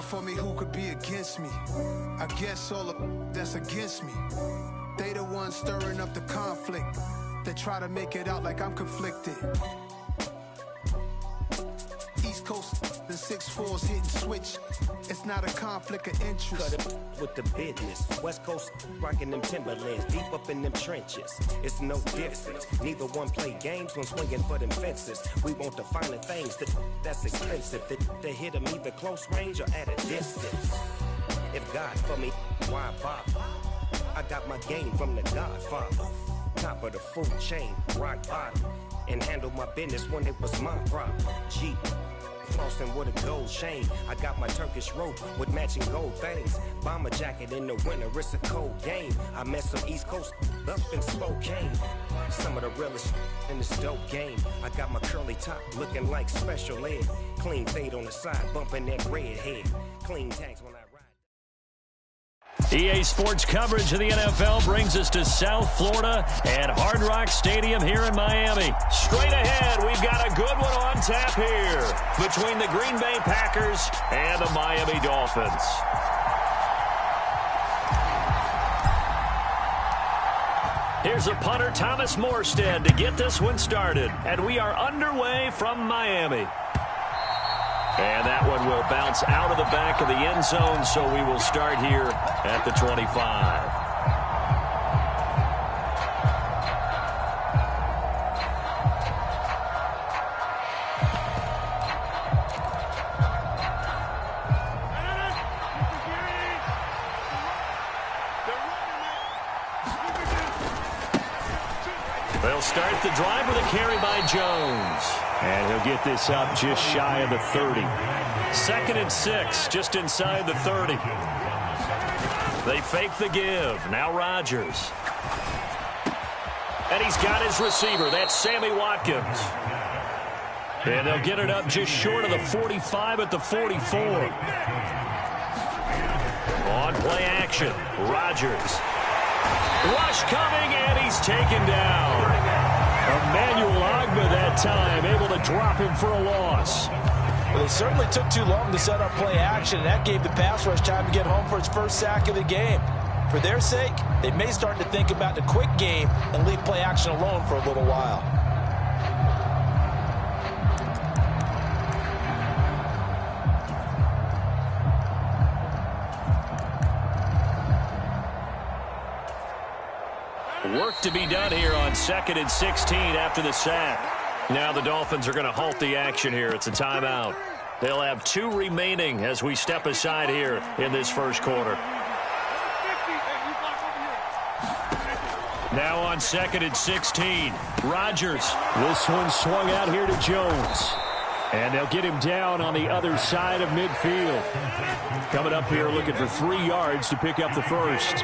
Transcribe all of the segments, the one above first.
for me, who could be against me? I guess all of that's against me. They the ones stirring up the conflict. They try to make it out like I'm conflicted. East Coast, the 6'4's hitting switch. It's not a conflict of interest. Cut it with the business. West Coast rocking them Timberlands, deep up in them trenches. It's no difference. Neither one play games when swinging for them fences. We want the finer things that's expensive. They hit them either close range or at a distance. If God for me, why bother? I got my game from the Godfather. Top of the food chain, rock bottom. And handle my business when it was my problem. G. Flossing with a gold chain. I got my Turkish rope with matching gold things. Bomber jacket in the winter, it's a cold game. I met some East Coast up in Spokane. Some of the realest in this dope game. I got my curly top looking like special ed. Clean fade on the side, bumping that red head. Clean tags when I ride. EA Sports coverage of the NFL brings us to South Florida at Hard Rock Stadium here in Miami. Straight ahead, we've got a good one on tap here between the Green Bay Packers and the Miami Dolphins. Here's a punter, Thomas Morstead, to get this one started. And we are underway from Miami. And that one will bounce out of the back of the end zone, so we will start here at the 25. They'll start the drive with a carry by Jones. And he'll get this up just shy of the 30. 2nd and 6, just inside the 30. They fake the give. Now Rodgers. And he's got his receiver. That's Sammy Watkins. And they'll get it up just short of the 45 at the 44. On play action, Rodgers. Rush coming, and he's taken down. Emmanuel Ogbah that time, able to drop him for a loss. Well, they certainly took too long to set up play action, and that gave the pass rush time to get home for its first sack of the game. For their sake, they may start to think about the quick game and leave play action alone for a little while. Work to be done here on 2nd and 16 after the sack. Now the Dolphins are going to halt the action here. It's a timeout. They'll have 2 remaining as we step aside here in this first quarter. Now on 2nd and 16, Rodgers. This one swung out here to Jones. And they'll get him down on the other side of midfield. Coming up here looking for 3 yards to pick up the first.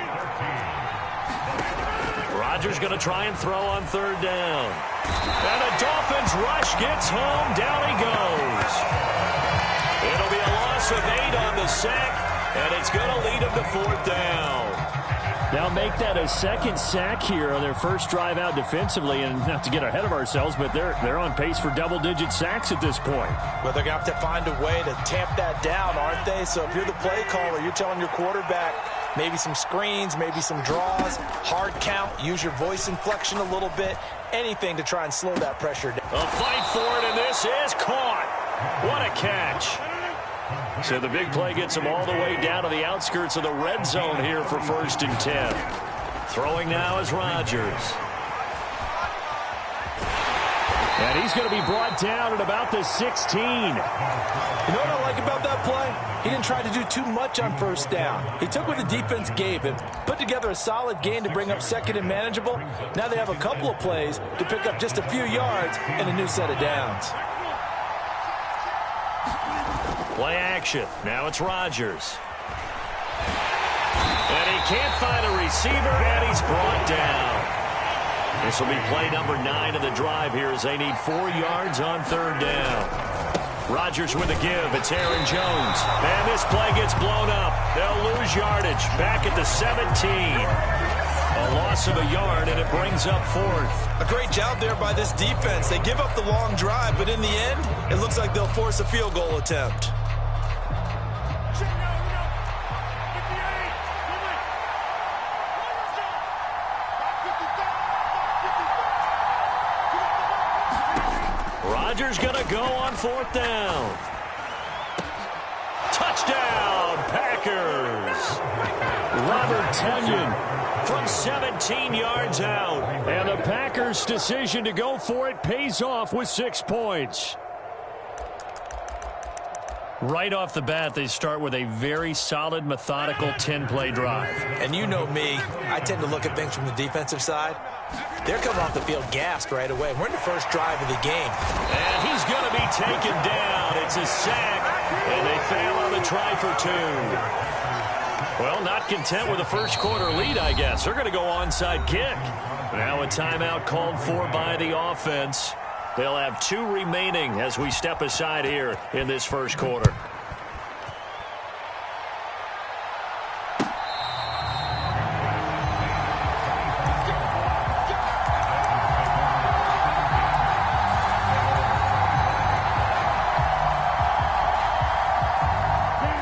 Rodgers going to try and throw on 3rd down. And the Dolphins rush gets home. Down he goes. It'll be a loss of 8 on the sack, and it's going to lead him to 4th down. Now make that a 2nd sack here on their first drive out defensively, and not to get ahead of ourselves, but they're on pace for double-digit sacks at this point. Well, they're going to have to find a way to tamp that down, aren't they? So if you're the play caller, you're telling your quarterback, maybe some screens, maybe some draws, hard count, use your voice inflection a little bit, anything to try and slow that pressure down. A fight for it, and this is caught. What a catch. So the big play gets him all the way down to the outskirts of the red zone here for 1st and 10. Throwing now is Rodgers. And he's going to be brought down at about the 16. You know what I like about that play? He didn't try to do too much on 1st down. He took what the defense gave him, put together a solid gain to bring up 2nd and manageable. Now they have a couple of plays to pick up just a few yards and a new set of downs. Play action. Now it's Rodgers. And he can't find a receiver, and he's brought down. This will be play number 9 of the drive here as they need 4 yards on 3rd down. Rodgers with a give. It's Aaron Jones. And this play gets blown up. They'll lose yardage. Back at the 17. A loss of a yard, and it brings up 4th. A great job there by this defense. They give up the long drive, but in the end, it looks like they'll force a field goal attempt. Rodgers going to go on 4th down. Touchdown, Packers. Robert Tonyan from 17 yards out. And the Packers' decision to go for it pays off with 6 points. Right off the bat, they start with a very solid, methodical 10-play drive. And you know me, I tend to look at things from the defensive side. They're coming off the field gassed right away. We're in the first drive of the game. And he's going to be taken down. It's a sack, and they fail on the try for 2. Well, not content with a first-quarter lead, I guess. They're going to go onside kick. Now a timeout called for by the offense. They'll have 2 remaining as we step aside here in this first quarter.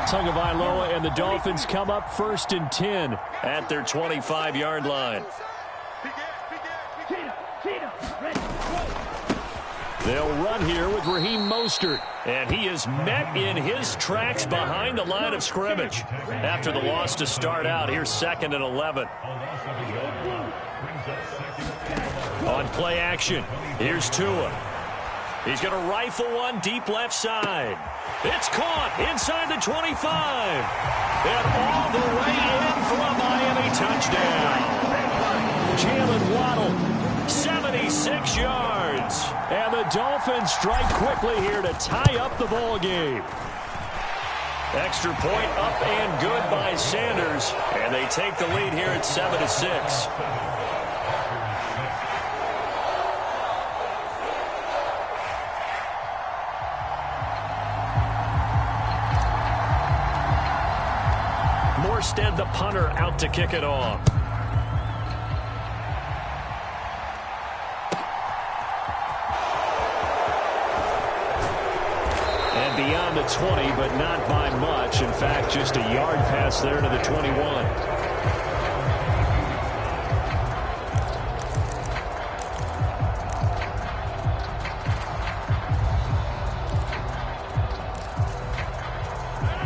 Tagovailoa and the Dolphins come up 1st and 10 at their 25-yard line. They'll run here with Raheem Mostert, and he is met in his tracks behind the line of scrimmage. After the loss to start out, here's 2nd and 11. On play action, here's Tua. He's going to rifle one deep left side. It's caught inside the 25. And all the way in for a Miami touchdown. Jalen Waddle, 76 yards. And the Dolphins strike quickly here to tie up the ball game. Extra point up and good by Sanders. And they take the lead here at 7-6. Morstead, the punter, out to kick it off. And beyond the 20, but not by much. In fact, just a yard pass there to the 21.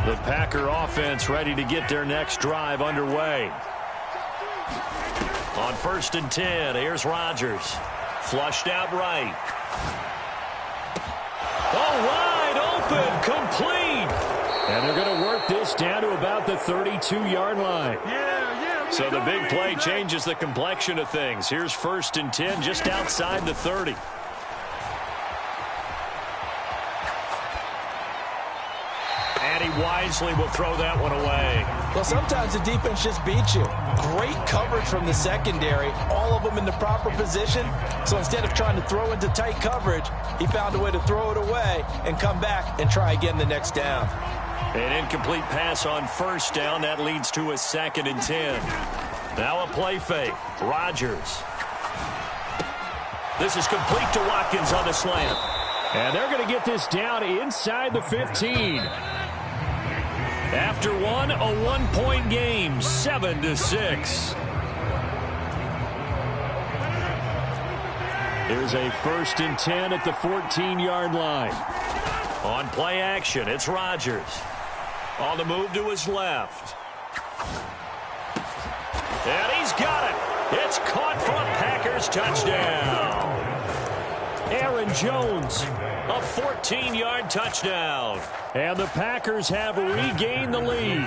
The Packer offense ready to get their next drive underway. On 1st and 10, here's Rodgers. Flushed out right. Oh, wide open, complete. And they're going to work this down to about the 32-yard line. So the big play changes the complexion of things. Here's 1st and 10 just outside the 30. Wisely will throw that one away. Well, sometimes the defense just beats you. Great coverage from the secondary, all of them in the proper position. So instead of trying to throw into tight coverage, he found a way to throw it away and come back and try again the next down. An incomplete pass on 1st down. That leads to a 2nd and 10. Now a play fake. Rodgers. This is complete to Watkins on the slant. And they're going to get this down inside the 15. After one, a 1-point game, 7-6. Here's a 1st and 10 at the 14-yard line. On play action, it's Rodgers. On the move to his left. And he's got it. It's caught for a Packers touchdown. Aaron Jones, a 14-yard touchdown. And the Packers have regained the lead.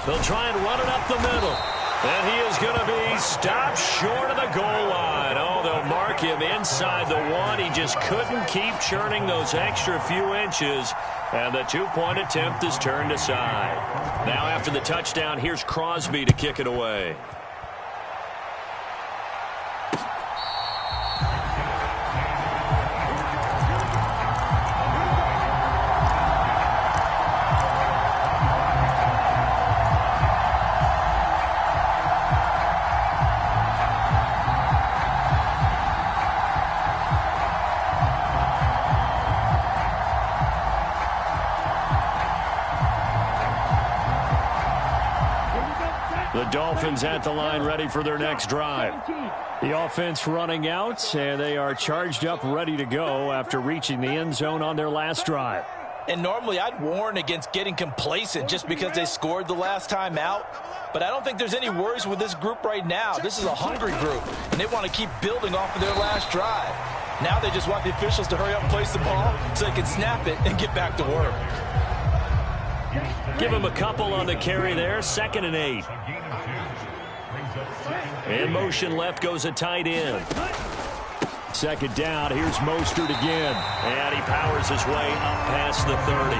They'll try and run it up the middle. And he is going to be stopped short of the goal line. Oh, they'll mark him inside the 1. He just couldn't keep churning those extra few inches. And the 2-point attempt is turned aside. Now after the touchdown, here's Crosby to kick it away. The Dolphins at the line ready for their next drive. The offense running out, and they are charged up, ready to go after reaching the end zone on their last drive. And normally I'd warn against getting complacent just because they scored the last time out. But I don't think there's any worries with this group right now. This is a hungry group, and they want to keep building off of their last drive. Now they just want the officials to hurry up and place the ball so they can snap it and get back to work. Give him a couple on the carry there. 2nd and 8. In motion left goes a tight end. 2nd down. Here's Mostert again. And he powers his way up past the 30.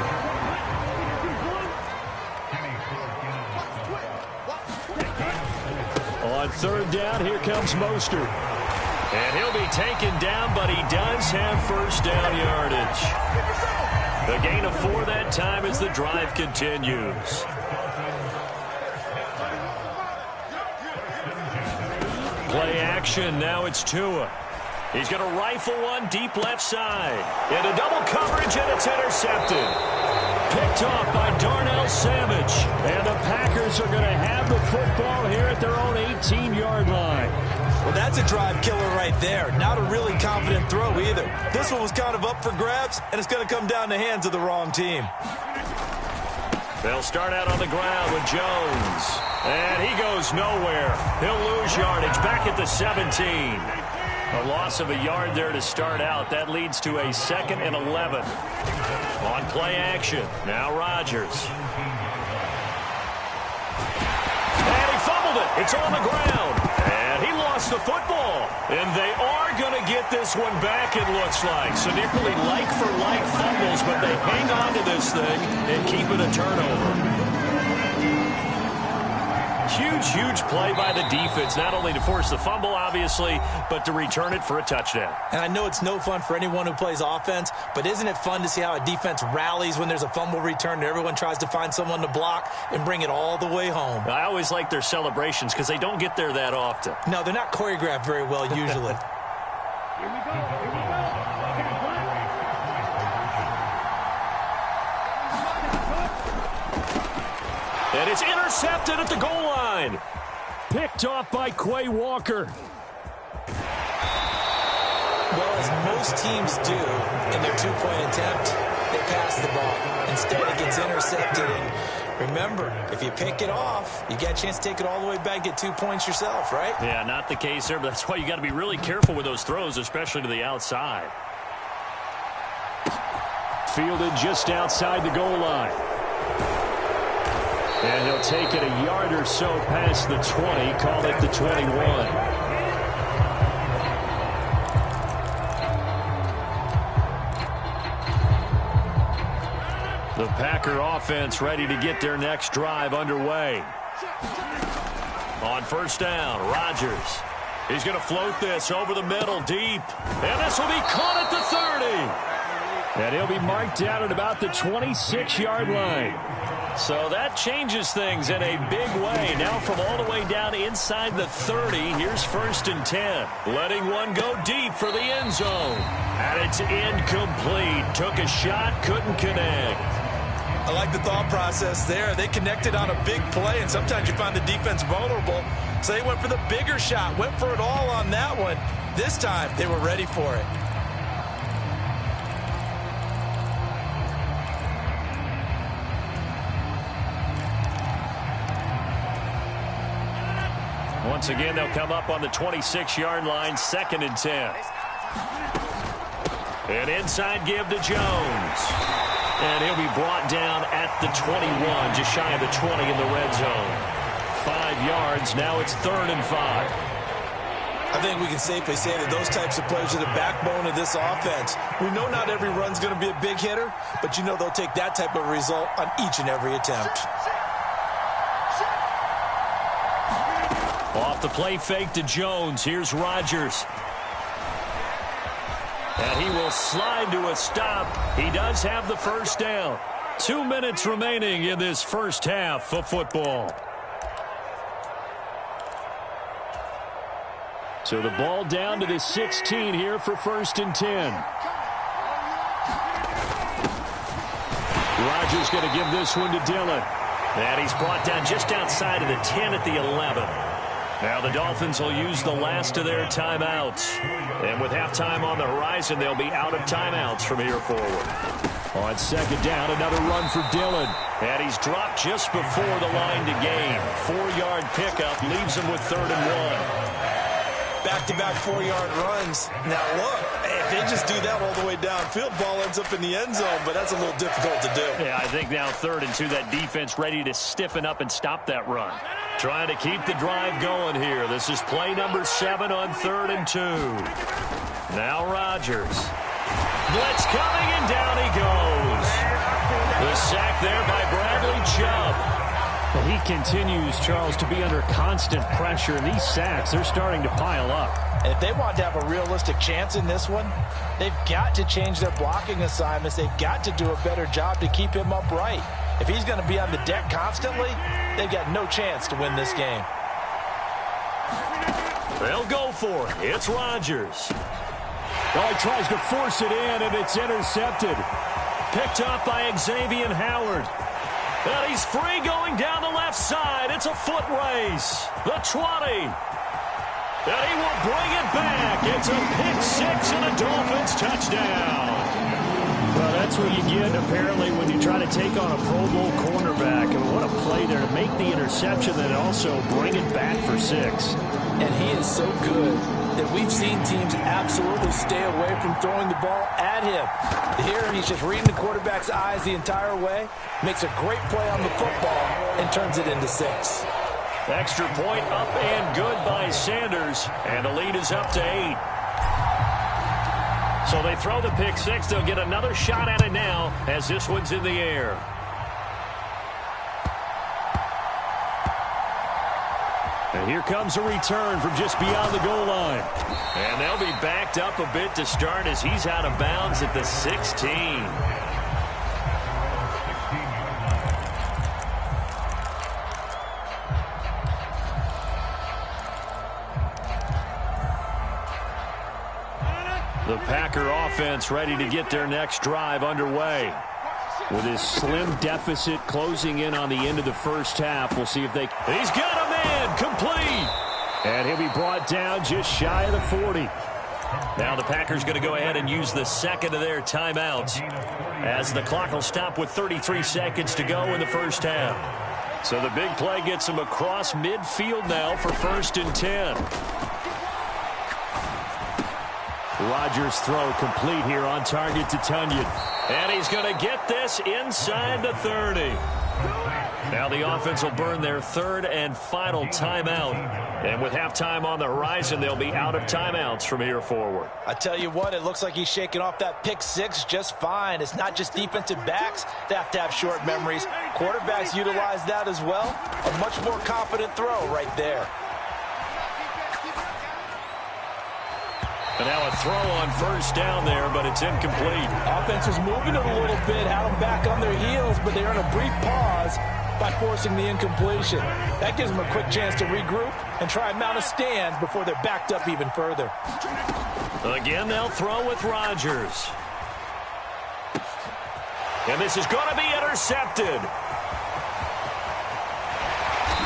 On 3rd down, here comes Mostert. And he'll be taken down, but he does have first down yardage. The gain of 4 that time as the drive continues. Play action. Now it's Tua. He's going to rifle one deep left side. Into double coverage, and it's intercepted. Picked off by Darnell Savage. And the Packers are going to have the football here at their own 18-yard line. Well, that's a drive killer right there. Not a really confident throw either. This one was kind of up for grabs, and it's going to come down the hands of the wrong team. They'll start out on the ground with Jones. And he goes nowhere. He'll lose yardage back at the 17. A loss of a yard there to start out. That leads to a 2nd and 11. On play action, now Rodgers. And he fumbled it. It's on the ground. And he lost the football. And they are going to get this one back, it looks like. So nearly like-for-like fumbles, but they hang on to this thing and keep it a turnover. Huge play by the defense, not only to force the fumble, obviously, but to return it for a touchdown. And I know it's no fun for anyone who plays offense, but isn't it fun to see how a defense rallies when there's a fumble return and everyone tries to find someone to block and bring it all the way home? I always like their celebrations because they don't get there that often. No, they're not choreographed very well usually. Here we go. And it's intercepted at the goal line. Picked off by Quay Walker. Well, as most teams do in their two-point attempt, they pass the ball. Instead, it gets intercepted. And remember, if you pick it off, you got a chance to take it all the way back, get 2 points yourself, right? Yeah, not the case there, but that's why you got to be really careful with those throws, especially to the outside. Fielded just outside the goal line. And he'll take it a yard or so past the 20, call it the 21. The Packer offense ready to get their next drive underway. On 1st down, Rodgers. He's going to float this over the middle deep. And this will be caught at the 30. And he'll be marked down at about the 26-yard line. So that changes things in a big way. Now from all the way down inside the 30, here's 1st and 10. Letting one go deep for the end zone. And it's incomplete. Took a shot, couldn't connect. I like the thought process there. They connected on a big play, and sometimes you find the defense vulnerable. So they went for the bigger shot, went for it all on that one. This time, they were ready for it. Once again, they'll come up on the 26-yard line, 2nd and 10. An inside give to Jones. And he'll be brought down at the 21, just shy of the 20 in the red zone. 5 yards, now it's 3rd and 5. I think we can safely say that those types of players are the backbone of this offense. We know not every run's going to be a big hitter, but you know they'll take that type of result on each and every attempt. Off the play fake to Jones. Here's Rodgers. And he will slide to a stop. He does have the 1st down. 2 minutes remaining in this first half of football. So the ball down to the 16 here for 1st and 10. Rodgers going to give this one to Dillon. And he's brought down just outside of the 10 at the 11. Now the Dolphins will use the last of their timeouts. And with halftime on the horizon, they'll be out of timeouts from here forward. On second down, another run for Dillon. And he's dropped just before the line to gain. 4-yard pickup leaves him with 3rd and 1. Back-to-back 4-yard runs. Now look, if they just do that all the way downfield, ball ends up in the end zone, but that's a little difficult to do. Yeah, I think now 3rd and 2, that defense ready to stiffen up and stop that run. Trying to keep the drive going here. This is play number 7 on 3rd and 2. Now Rodgers. Blitz coming, and down he goes. The sack there by Bradley Chubb. Well, he continues, Charles, to be under constant pressure, and these sacks, they're starting to pile up. And if they want to have a realistic chance in this one, they've got to change their blocking assignments. They've got to do a better job to keep him upright. If he's going to be on the deck constantly, they've got no chance to win this game. They'll go for it. It's Rodgers. Oh, he tries to force it in, and it's intercepted. Picked up by Xavier Howard. And he's free going down the left side. It's a foot race. The 20. And he will bring it back. It's a pick-6 and a Dolphins touchdown. Well, that's what you get, apparently, when you try to take on a Pro Bowl cornerback. And what a play there to make the interception and also bring it back for 6. And he is so good that we've seen teams absolutely stay away from throwing the ball at him. Here, he's just reading the quarterback's eyes the entire way, makes a great play on the football, and turns it into 6. Extra point up and good by Sanders, and the lead is up to 8. So they throw the pick-6. They'll get another shot at it now as this one's in the air. And here comes a return from just beyond the goal line. And they'll be backed up a bit to start as he's out of bounds at the 16. The Packer offense ready to get their next drive underway. With his slim deficit closing in on the end of the first half, we'll see if they... He's got a man, complete. And he'll be brought down just shy of the 40. Now the Packers going to go ahead and use the second of their timeouts as the clock will stop with 33 seconds to go in the first half. So the big play gets him across midfield now for 1st and 10. Rodgers' throw complete here on target to Tunyon. And he's going to get this inside the 30. Now the offense will burn their 3rd and final timeout. And with halftime on the horizon, they'll be out of timeouts from here forward. I tell you what, it looks like he's shaking off that pick-6 just fine. It's not just defensive backs that have to have short memories. Quarterbacks utilize that as well. A much more confident throw right there. And now a throw on 1st down there, but it's incomplete. Offense was moving it a little bit, had them back on their heels, but they earn a brief pause by forcing the incompletion. That gives them a quick chance to regroup and try and mount a stand before they're backed up even further. Again, they'll throw with Rodgers. And this is going to be intercepted.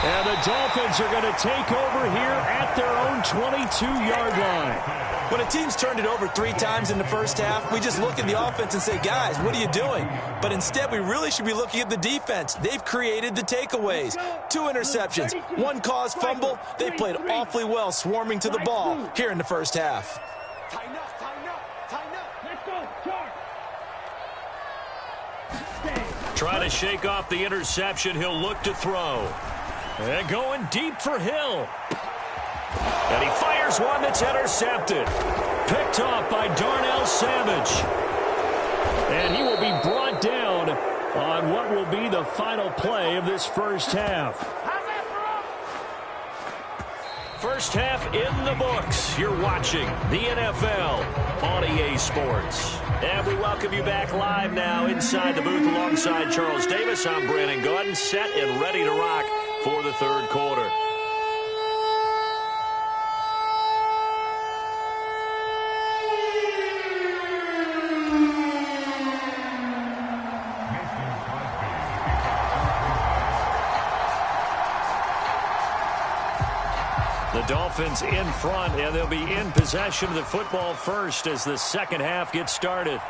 And the Dolphins are going to take over here at their own 22-yard line. When a team's turned it over 3 times in the first half, we just look at the offense and say, guys, what are you doing? But instead, we really should be looking at the defense. They've created the takeaways. 2 interceptions, 1 caused fumble. They played awfully well swarming to the ball here in the first half. Tighten up, tighten up, tighten up. Let's go, charge. Trying to shake off the interception. He'll look to throw. And going deep for Hill. And he fires one that's intercepted. Picked off by Darnell Savage. And he will be brought down on what will be the final play of this first half. First half in the books. You're watching the NFL on EA Sports. And we welcome you back live now inside the booth alongside Charles Davis. I'm Brandon Gaudin, set and ready to rock for the 3rd quarter. The Dolphins in front, and they'll be in possession of the football first as the second half gets started.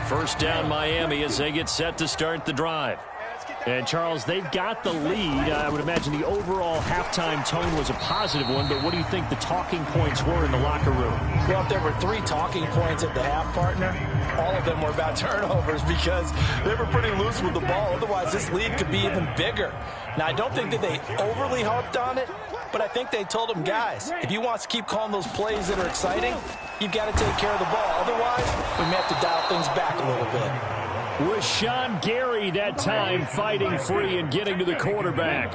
First down Miami as they get set to start the drive. And, Charles, they've got the lead. I would imagine the overall halftime tone was a positive one, but what do you think the talking points were in the locker room? Well, if there were 3 talking points at the half, partner, all of them were about turnovers because they were pretty loose with the ball. Otherwise, this lead could be even bigger. Now, I don't think that they overly harped on it, but I think they told them, guys, if you want to keep calling those plays that are exciting, you've got to take care of the ball. Otherwise, we may have to dial things back a little bit. Was Sean Gary that time fighting free and getting to the quarterback.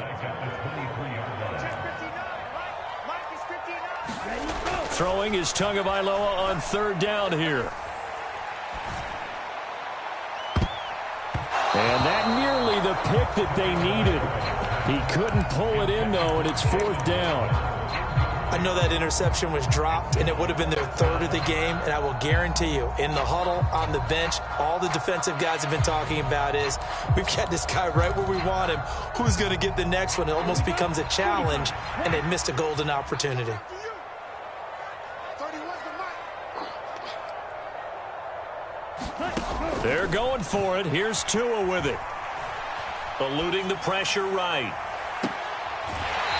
Throwing is Tagovailoa on third down here. And that nearly the pick that they needed. He couldn't pull it in, though, and it's fourth down. I know that interception was dropped, and it would have been their third of the game, and I will guarantee you, in the huddle, on the bench, all the defensive guys have been talking about is, we've got this guy right where we want him. Who's going to get the next one? It almost becomes a challenge, and they missed a golden opportunity. They're going for it. Here's Tua with it. Eluding the pressure right.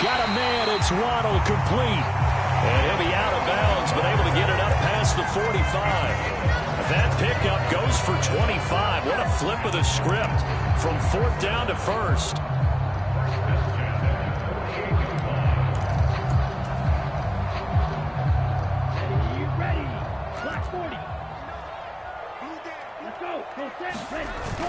Got a man. It's Waddle complete. And he'll be out of bounds, but able to get it up past the 45. That pickup goes for 25. What a flip of the script from fourth down to first. Ready. Clock 40. Let's go. Go set. Ready. Go.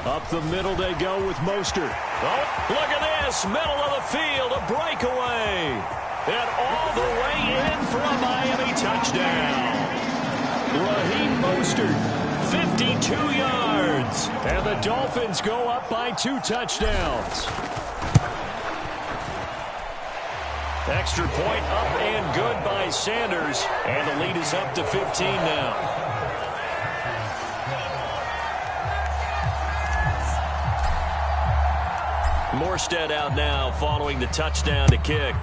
Up the middle they go with Mostert. Oh, look at this. Middle of the field. A breakaway. And all the way in for a Miami touchdown. Raheem Mostert, 52 yards. And the Dolphins go up by 2 touchdowns. Extra point up and good by Sanders. And the lead is up to 15 now. Morstead out now following the touchdown to kick.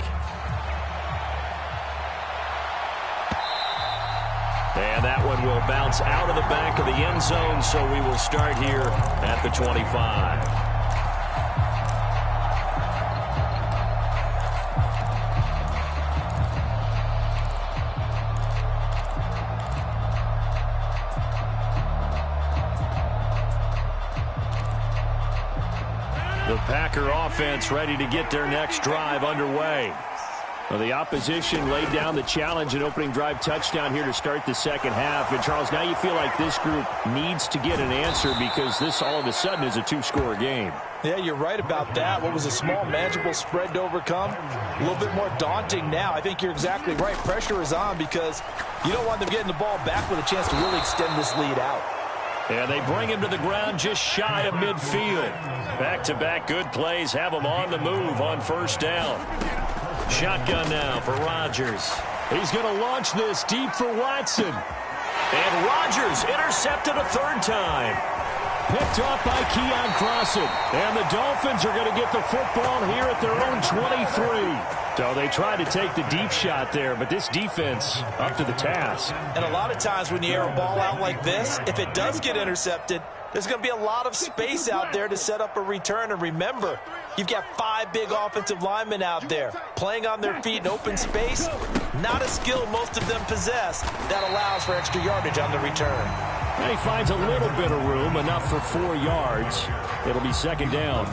And that one will bounce out of the back of the end zone, so we will start here at the 25. The Packer offense ready to get their next drive underway. Well, the opposition laid down the challenge and opening drive touchdown here to start the second half. And, Charles, now you feel like this group needs to get an answer because this all of a sudden is a 2-score game. Yeah, you're right about that. What was a small, manageable spread to overcome, a little bit more daunting now. I think you're exactly right. Pressure is on because you don't want them getting the ball back with a chance to really extend this lead out. And they bring him to the ground just shy of midfield. Back-to-back good plays have him on the move on first down. Shotgun now for Rodgers. He's going to launch this deep for Watson. And Rodgers intercepted a third time. Picked off by Keon Crossan. And the Dolphins are going to get the football here at their own 23. So they tried to take the deep shot there, but this defense up to the task. And a lot of times when you air a ball out like this, if it does get intercepted, there's going to be a lot of space out there to set up a return. And remember, you've got 5 big offensive linemen out there playing on their feet in open space. Not a skill most of them possess that allows for extra yardage on the return. And he finds a little bit of room, enough for 4 yards. It'll be second down.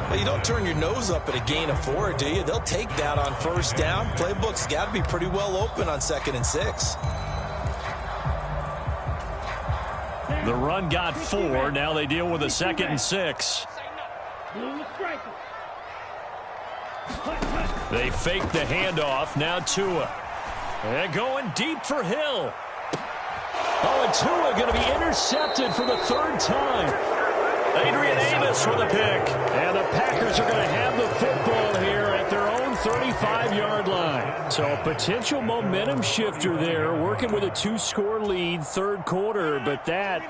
Well, you don't turn your nose up at a gain of 4, do you? They'll take that on first down. Playbook's got to be pretty well open on 2nd and 6. The run got 4. Now they deal with a 2nd and 6. They fake the handoff. Now Tua. And going deep for Hill. Oh, and Tua going to be intercepted for the 3rd time. Adrian Amos with a pick. And the Packers are going to have the football here at their own 35-yard line. So a potential momentum shifter there, working with a 2-score lead, third quarter, but that,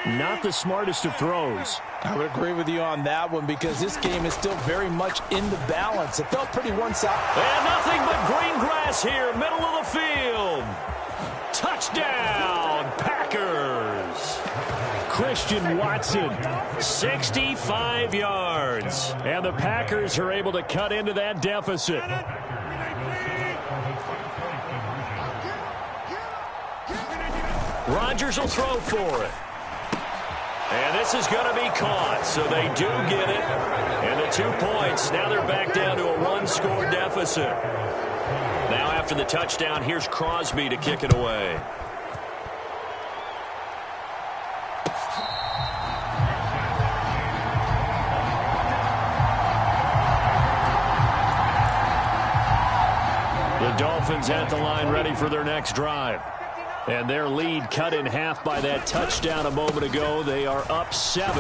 not the smartest of throws. I would agree with you on that one because this game is still very much in the balance. It felt pretty one-sided. And nothing but green grass here, middle of the field. Touchdown, Packers. Christian Watson, 65 yards. And the Packers are able to cut into that deficit. Rodgers will throw for it. And this is going to be caught, so they do get it. And the 2 points, now they're back down to a 1-score deficit. Now after the touchdown, here's Crosby to kick it away. The Dolphins at the line ready for their next drive. And their lead cut in half by that touchdown a moment ago. They are up 7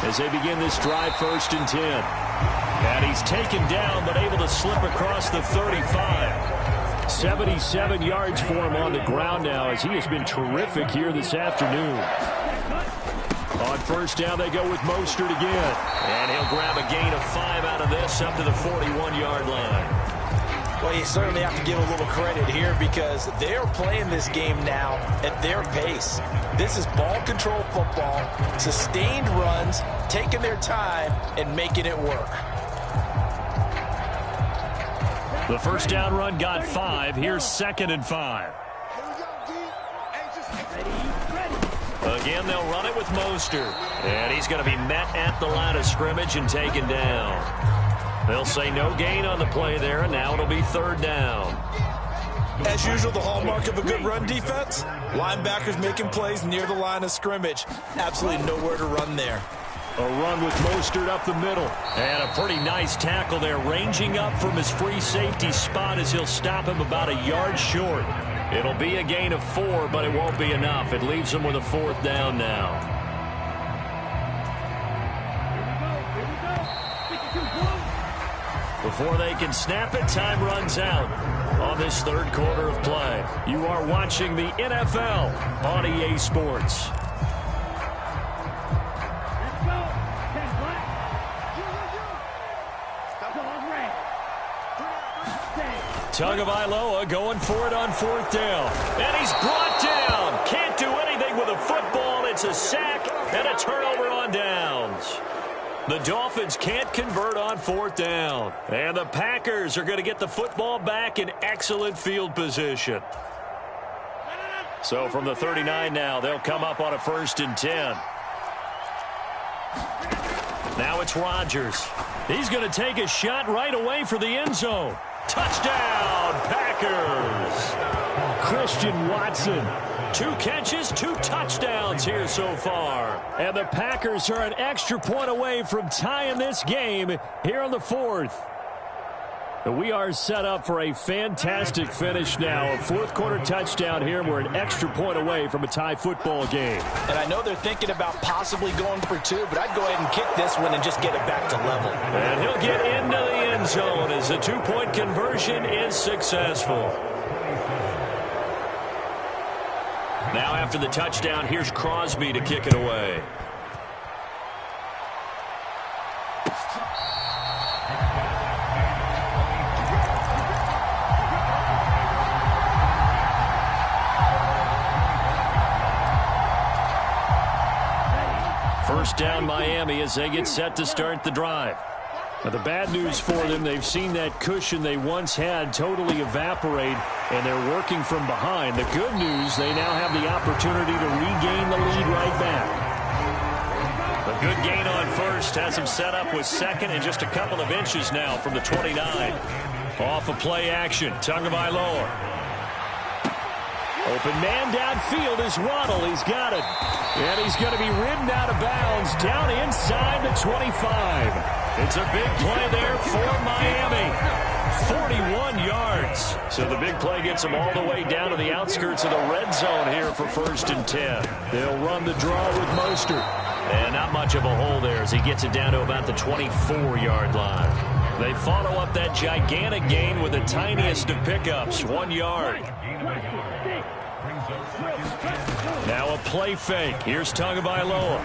as they begin this drive, 1st and 10. And he's taken down but able to slip across the 35. 77 yards for him on the ground now as he has been terrific here this afternoon. On 1st down, they go with Mostert again. And he'll grab a gain of 5 out of this up to the 41-yard line. Well, you certainly have to give a little credit here because they're playing this game now at their pace. This is ball control football, sustained runs, taking their time, and making it work. The 1st down run got 5. Here's 2nd and 5. Again, they'll run it with Mostert. And he's going to be met at the line of scrimmage and taken down. They'll say no gain on the play there, and now it'll be 3rd down. As usual, the hallmark of a good run defense, linebackers making plays near the line of scrimmage. Absolutely nowhere to run there. A run with Mostert up the middle. And a pretty nice tackle there, ranging up from his free safety spot as he'll stop him about a yard short. It'll be a gain of 4, but it won't be enough. It leaves him with a 4th down now. Before they can snap it, time runs out on this 3rd quarter of play. You are watching the NFL on EA Sports. Tagovailoa going for it on 4th down. And he's brought down. Can't do anything with a football. It's a sack and a turnover on downs. The Dolphins can't convert on 4th down. And the Packers are going to get the football back in excellent field position. So from the 39 now, they'll come up on a 1st and 10. Now it's Rodgers. He's going to take a shot right away for the end zone. Touchdown, Packers. Christian Watson. 2 catches, 2 touchdowns here so far. And the Packers are an extra point away from tying this game here on the 4th. We are set up for a fantastic finish now. A 4th quarter touchdown here. We're an extra point away from a tie football game. And I know they're thinking about possibly going for 2, but I'd go ahead and kick this one and just get it back to level. And he'll get into the end zone as the 2-point conversion is successful. Now after the touchdown, here's Crosby to kick it away. First down Miami as they get set to start the drive. Now, the bad news for them, they've seen that cushion they once had totally evaporate, and they're working from behind. The good news, they now have the opportunity to regain the lead right back. A good gain on 1st has them set up with 2nd and just a couple of inches now from the 29. Off of play action, Tagovailoa. Open man downfield is Waddle. He's got it. And he's going to be ridden out of bounds down inside the 25. It's a big play there for Miami. 41 yards. So the big play gets them all the way down to the outskirts of the red zone here for 1st and 10. They'll run the draw with Mostert. And not much of a hole there as he gets it down to about the 24-yard line. They follow up that gigantic gain with the tiniest of pickups, 1 yard. Now a play fake. Here's Tagovailoa.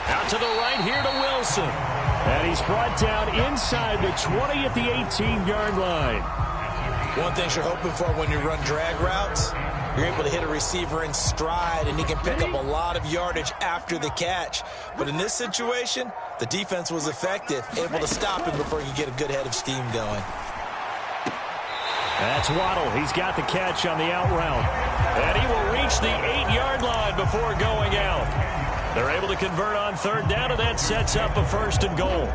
Out to the right here to Wilson. And he's brought down inside the 20 at the 18-yard line. One thing you're hoping for when you run drag routes, you're able to hit a receiver in stride, and he can pick up a lot of yardage after the catch. But in this situation, the defense was effective, able to stop him before he could get a good head of steam going. That's Waddle. He's got the catch on the out route. And he will reach the 8-yard line before going out. They're able to convert on third down, and that sets up a 1st and goal.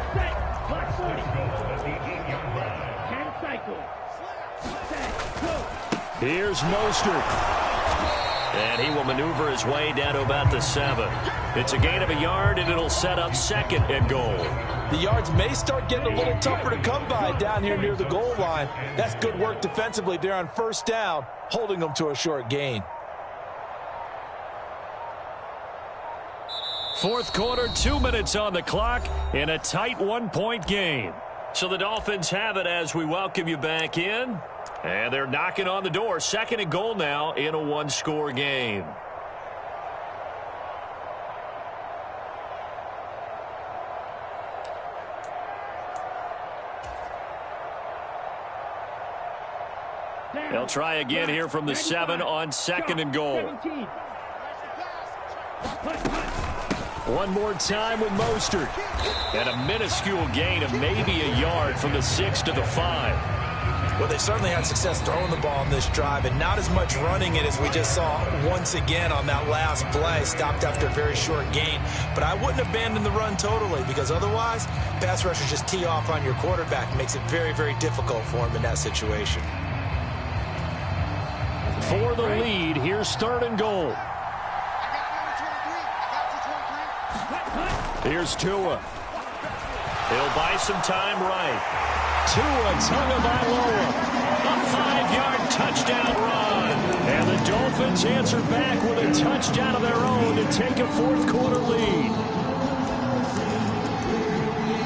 Here's Mostert. And he will maneuver his way down to about the 7. It's a gain of a yard, and it'll set up 2nd and goal. The yards may start getting a little tougher to come by down here near the goal line. That's good work defensively there on 1st down, holding them to a short gain. 4th quarter, 2 minutes on the clock in a tight 1-point game. So the Dolphins have it as we welcome you back in. And they're knocking on the door. 2nd and goal now in a 1-score game. They'll try again here from the 7 on 2nd and goal. One more time with Mostert. And a minuscule gain of maybe a yard from the 6 to the 5. Well, they certainly had success throwing the ball on this drive, and not as much running it as we just saw once again on that last play. Stopped after a very short gain. But I wouldn't abandon the run totally, because otherwise, pass rushers just tee off on your quarterback. It makes it very, very difficult for him in that situation. For the lead, here's 3rd and goal. Here's Tua. He'll buy some time right. Tua Tagovailoa. A 5-yard touchdown run. And the Dolphins answer back with a touchdown of their own to take a 4th quarter lead.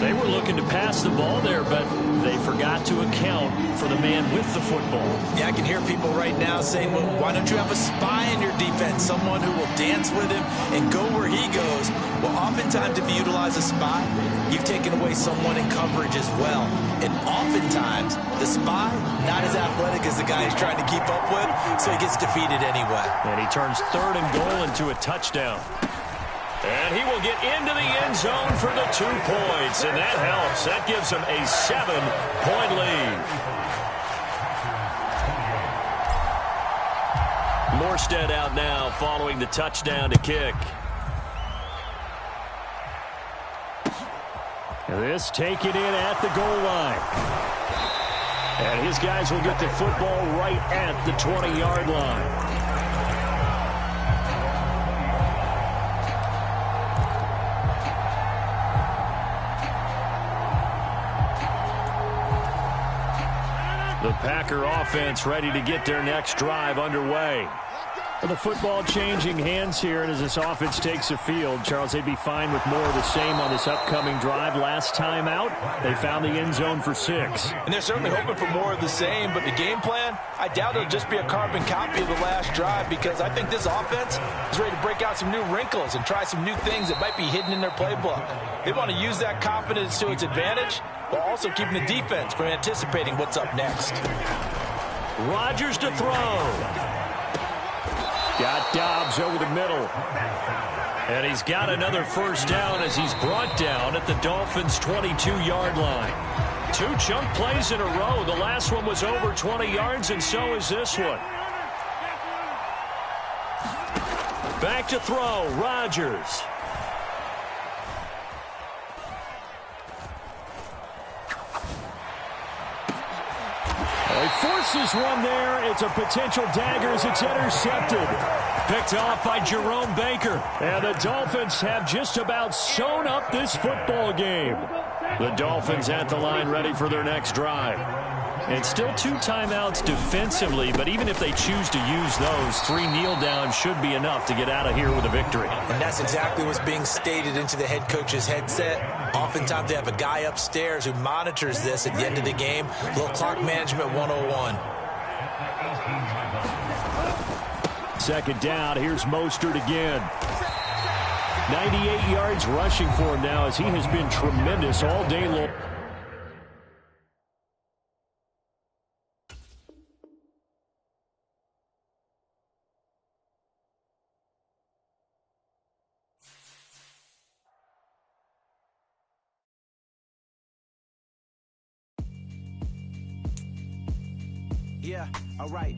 They were looking to pass the ball there, but they forgot to account for the man with the football. Yeah, I can hear people right now saying, well, why don't you have a spy in your defense, someone who will dance with him and go where he goes? Well, oftentimes if you utilize a spy, you've taken away someone in coverage as well. And oftentimes, the spy, not as athletic as the guy he's trying to keep up with, so he gets defeated anyway. And he turns 3rd and goal into a touchdown. And he will get into the end zone for the 2 points, and that helps. That gives him a 7-point lead. Morstead out now following the touchdown to kick. This taken in at the goal line. And his guys will get the football right at the 20-yard line. The Packer offense ready to get their next drive underway. The football changing hands here, and as this offense takes the field, Charles, they'd be fine with more of the same on this upcoming drive. Last time out, they found the end zone for 6. And they're certainly hoping for more of the same, but the game plan, I doubt it'll just be a carbon copy of the last drive, because I think this offense is ready to break out some new wrinkles and try some new things that might be hidden in their playbook. They want to use that confidence to its advantage, while also keeping the defense from anticipating what's up next. Rodgers to throw. Got Dobbs over the middle. And he's got another 1st down as he's brought down at the Dolphins' 22-yard line. 2 chunk plays in a row. The last one was over 20 yards, and so is this one. Back to throw, Rodgers. He forces one there. It's a potential dagger as it's intercepted. Picked off by Jerome Baker. And the Dolphins have just about sewn up this football game. The Dolphins at the line ready for their next drive. And still 2 timeouts defensively, but even if they choose to use those, 3 kneel downs should be enough to get out of here with a victory. And that's exactly what's being stated into the head coach's headset. Oftentimes they have a guy upstairs who monitors this at the end of the game. A little clock management 101. Second down, here's Mostert again. 98 yards rushing for him now as he has been tremendous all day long. Yeah, all right,